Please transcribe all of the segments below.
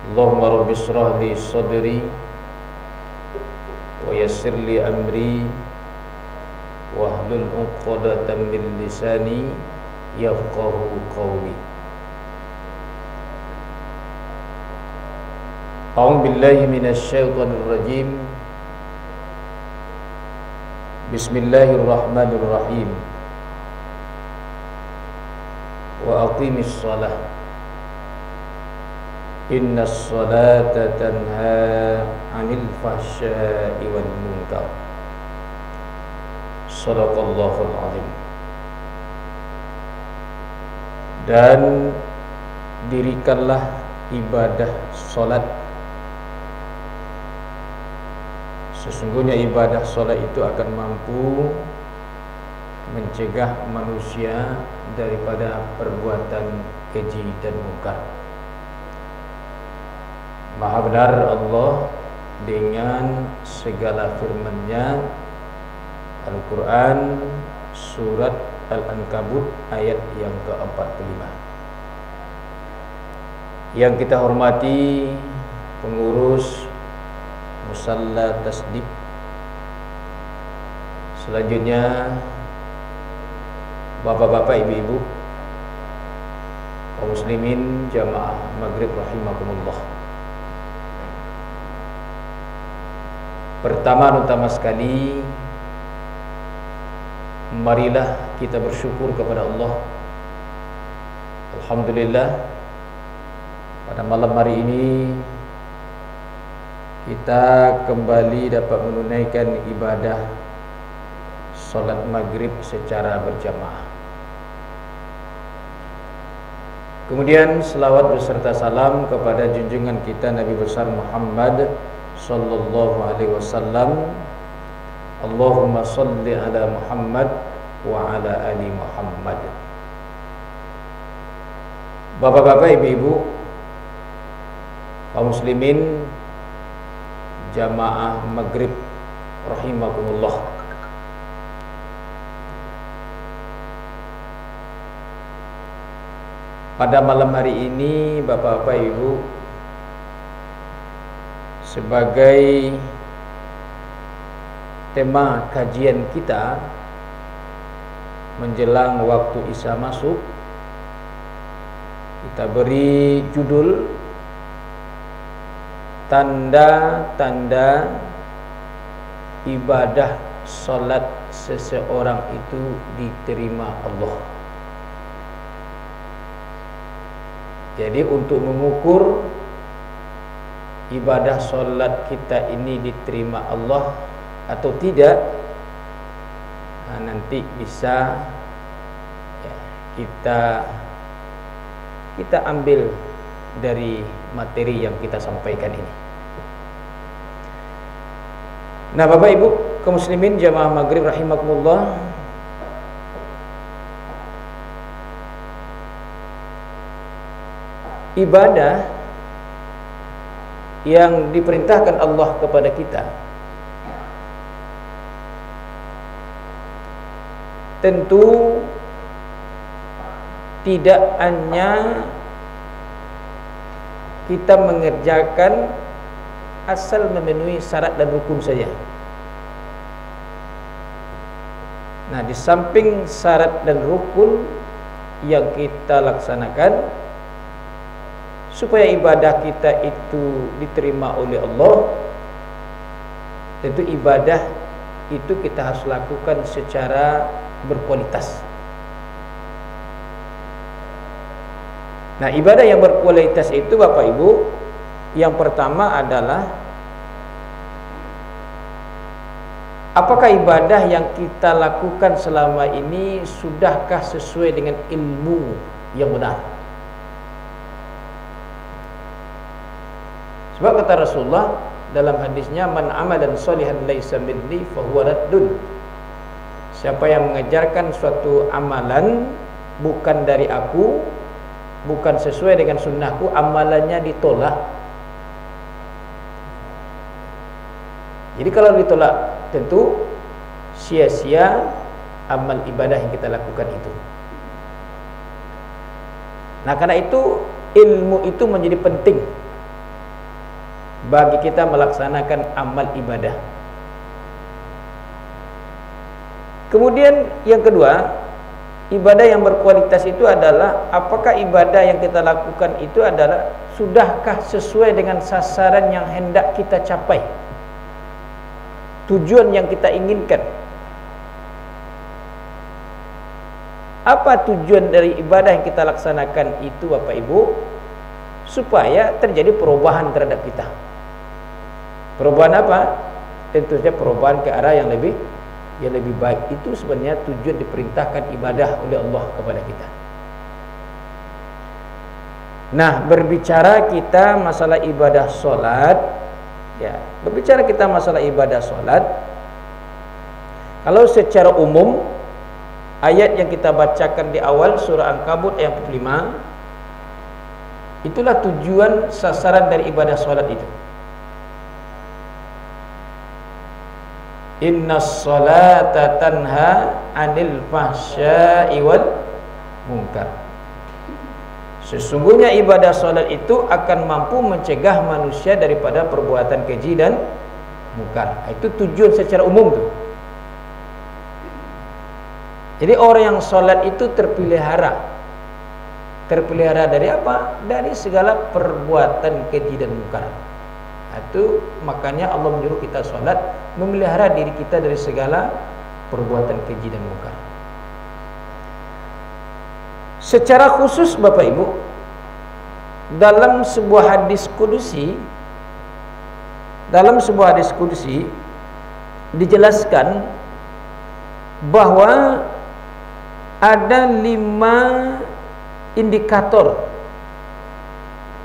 Allahumma rabbi shrah li sadri wa yassir li amri wahlul 'uqdatam min lisani yafqahu qawli. A'udzu billahi minasy syaithanir rajim. Bismillahirrahmanirrahim. Wa aqimis shalah. Innas salata tanha 'anil fahsya'i wal munkar. Shadaqallahul 'azim. Dan dirikanlah ibadah salat. Sesungguhnya ibadah salat itu akan mampu mencegah manusia daripada perbuatan keji dan mungkar. Maha benar Allah dengan segala firman-Nya. Al-Quran surat Al-Ankabut ayat yang ke-45. Yang kita hormati pengurus Musalla Tasdib, selanjutnya bapak-bapak, ibu-ibu, kaum muslimin jamaah maghrib rahimakumullah. Pertama sekali, marilah kita bersyukur kepada Allah. Alhamdulillah, pada malam hari ini kita kembali dapat menunaikan ibadah salat maghrib secara berjamaah. Kemudian selawat beserta salam kepada junjungan kita Nabi besar Muhammad sallallahu alaihi wasallam. Allahumma salli ala Muhammad wa ala ali Muhammad. Bapak-bapak, ibu-ibu, kaum muslimin jamaah maghrib rahimakumullah. Pada malam hari ini, bapak-bapak, ibu, sebagai tema kajian kita menjelang waktu Isya masuk, kita beri judul tanda-tanda ibadah salat seseorang itu diterima Allah. Jadi untuk mengukur ibadah salat kita ini diterima Allah atau tidak, nanti bisa ya, kita ambil dari materi yang kita sampaikan ini. Nah, Bapak Ibu kaum muslimin jamaah maghrib rahimakumullah, ibadah yang diperintahkan Allah kepada kita tentu tidak hanya kita mengerjakan asal memenuhi syarat dan rukun saja. Nah, di samping syarat dan rukun yang kita laksanakan supaya ibadah kita itu diterima oleh Allah, tentu ibadah itu kita harus lakukan secara berkualitas. Nah, ibadah yang berkualitas itu Bapak Ibu, yang pertama adalah apakah ibadah yang kita lakukan selama ini sudahkah sesuai dengan ilmu yang benar. Sebab kata Rasulullah dalam hadisnya, man amalan sholihan laisa minni fahuwa raddun. Siapa yang mengajarkan suatu amalan bukan dari aku, bukan sesuai dengan sunnahku, amalannya ditolak. Jadi kalau ditolak, tentu sia-sia amal ibadah yang kita lakukan itu. Nah, karena itu ilmu itu menjadi penting. bagi kita melaksanakan amal ibadah. Kemudian yang kedua, ibadah yang berkualitas itu adalah apakah ibadah yang kita lakukan itu adalah sudahkah sesuai dengan sasaran yang hendak kita capai, tujuan yang kita inginkan. Apa tujuan dari ibadah yang kita laksanakan itu, Bapak Ibu? Supaya terjadi perubahan terhadap kita. Perubahan apa? Tentu saja perubahan ke arah yang lebih baik. Itu sebenarnya tujuan diperintahkan ibadah oleh Allah kepada kita. Nah, berbicara kita masalah ibadah solat, ya, berbicara kita masalah ibadah solat, kalau secara umum ayat yang kita bacakan di awal surah Al-Ankabut ayat 45, itulah tujuan sasaran dari ibadah solat itu. Innas salata tanha 'anil fahsya'i wal munkar. Sesungguhnya ibadah salat itu akan mampu mencegah manusia daripada perbuatan keji dan munkar. Itu tujuan secara umum tuh. Jadi orang yang salat itu terpelihara. Terpelihara dari apa? Dari segala perbuatan keji dan munkar. Itu makanya Allah menyuruh kita salat, memelihara diri kita dari segala perbuatan keji dan munkar. Secara khusus Bapak Ibu, dalam sebuah hadis kudusi dijelaskan bahwa ada 5 indikator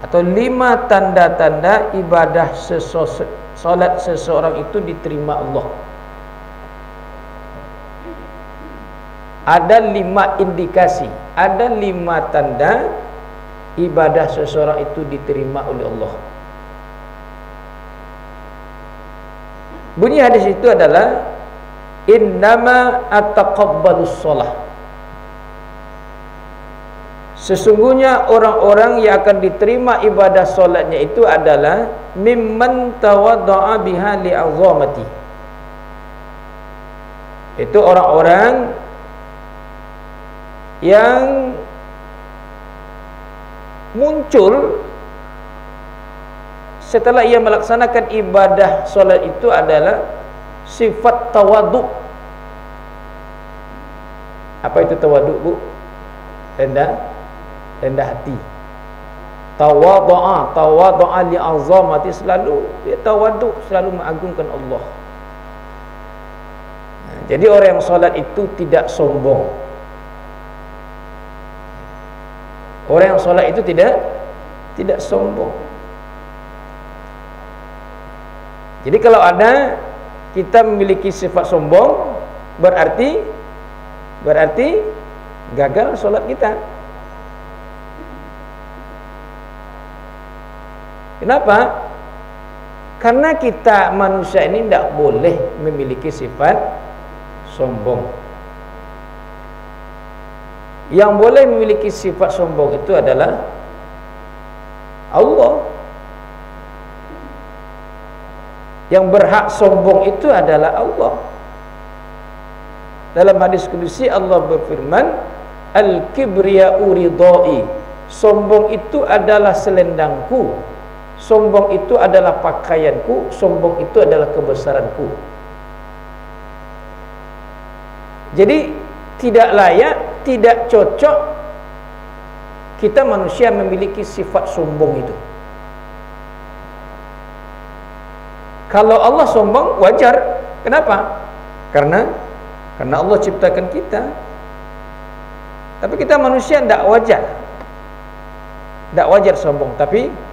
atau 5 tanda-tanda ibadah salat seseorang itu diterima Allah. Ada 5 indikasi, ada 5 tanda ibadah seseorang itu diterima oleh Allah. Bunyi hadis itu adalah innama ataqabbalus shalah. Sesungguhnya orang-orang yang akan diterima ibadah solatnya itu adalah mimman tawadda'a biha li'azamati. Itu orang-orang yang muncul setelah ia melaksanakan ibadah solat itu adalah sifat tawadhu. Apa itu tawadhu, Bu? Rendah hati. Tawadhu'a li'azamati, selalu dia tawadhu, selalu mengagungkan Allah. Jadi orang yang salat itu tidak sombong. Orang yang salat itu tidak sombong. Jadi kalau ada kita memiliki sifat sombong, berarti gagal salat kita. Kenapa? Karena kita manusia ini tidak boleh memiliki sifat sombong. Yang boleh memiliki sifat sombong itu adalah Allah. Yang berhak sombong itu adalah Allah. Dalam hadis kudusi Allah berfirman, al-kibriya'u ridai. Sombong itu adalah selendangku. Sombong itu adalah pakaianku, sombong itu adalah kebesaranku. Jadi tidak layak, tidak cocok kita manusia memiliki sifat sombong itu. Kalau Allah sombong wajar. Kenapa? Karena Allah ciptakan kita. Tapi kita manusia tidak wajar. Tidak wajar sombong. Tapi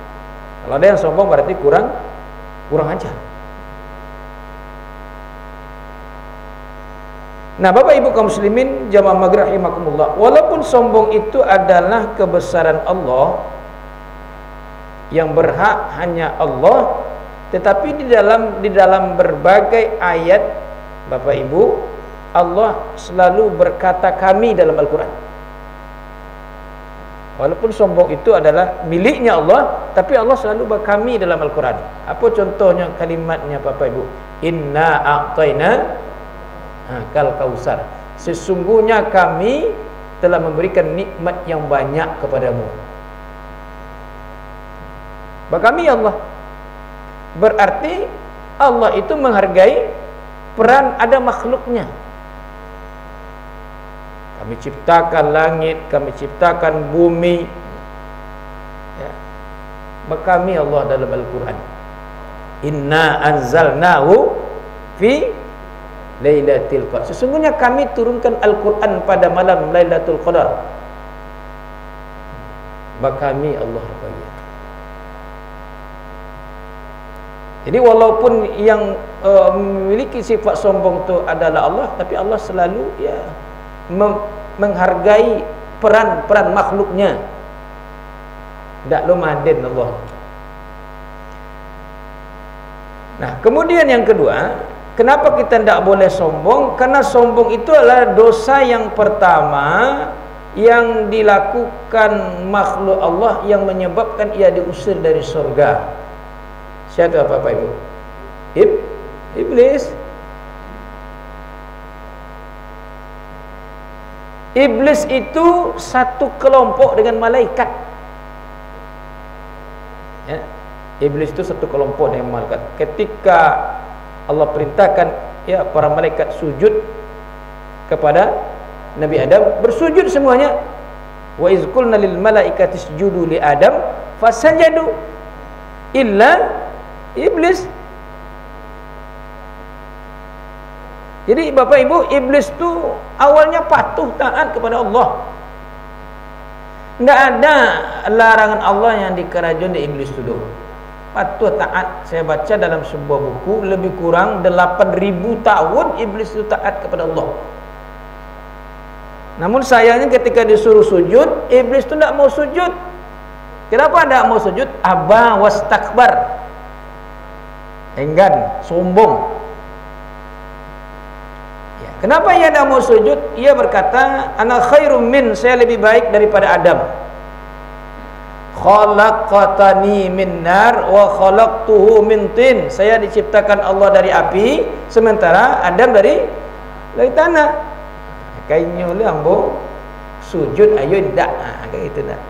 kalau ada yang sombong berarti kurang ajar. Nah, Bapak Ibu kaum muslimin jamaah maghrib rahimakumullah, walaupun sombong itu adalah kebesaran Allah yang berhak hanya Allah, tetapi di dalam berbagai ayat Bapak Ibu, Allah selalu berkata kami dalam Al-Quran. Walaupun sombong itu adalah miliknya Allah, tapi Allah selalu berkami dalam Al-Quran. Apa contohnya kalimatnya Bapak Ibu? Inna a'tayna kal kausar. Sesungguhnya kami telah memberikan nikmat yang banyak kepadamu. Berkami Allah. Berarti Allah itu menghargai peran ada makhluknya. Kami ciptakan langit, kami ciptakan bumi, ya. Berkami Allah dalam Al-Quran. Inna anzalnahu fi Lailatul Qadar. Sesungguhnya kami turunkan Al-Quran pada malam Lailatul Qadar. Berkami Allah raya. Jadi walaupun yang memiliki sifat sombong itu adalah Allah, tapi Allah selalu ya menghargai peran makhluknya. Tak lumaden Allah. Nah, kemudian yang kedua, kenapa kita tidak boleh sombong? Karena sombong itu adalah dosa yang pertama yang dilakukan makhluk Allah yang menyebabkan ia diusir dari surga. Siapa Bapak Ibu? Iblis. Iblis itu satu kelompok dengan malaikat. Ya. Iblis itu satu kelompok dengan malaikat. Ketika Allah perintahkan ya para malaikat sujud kepada Nabi Adam, bersujud semuanya. Wa iz qulna lil malaikati isjudu li Adam fasajadu illa Iblis. Jadi Bapak Ibu, iblis itu awalnya patuh taat kepada Allah. Tidak ada larangan Allah yang dikerajun di iblis itu. Patuh taat. Saya baca dalam sebuah buku, lebih kurang 8.000 tahun iblis itu taat kepada Allah. Namun sayangnya ketika disuruh sujud, iblis itu tidak mau sujud. Kenapa tidak mau sujud? Aba wastakbar. Enggan, sombong. Kenapa ia tidak mau sujud? Ia berkata, ana khairum min, saya lebih baik daripada Adam. Khalaqatani min nar wa khalaqtuhu min tin. Saya diciptakan Allah dari api, sementara Adam dari tanah. Kayaknya lah ambo sujud ayo ndak. Kayak gitu dah.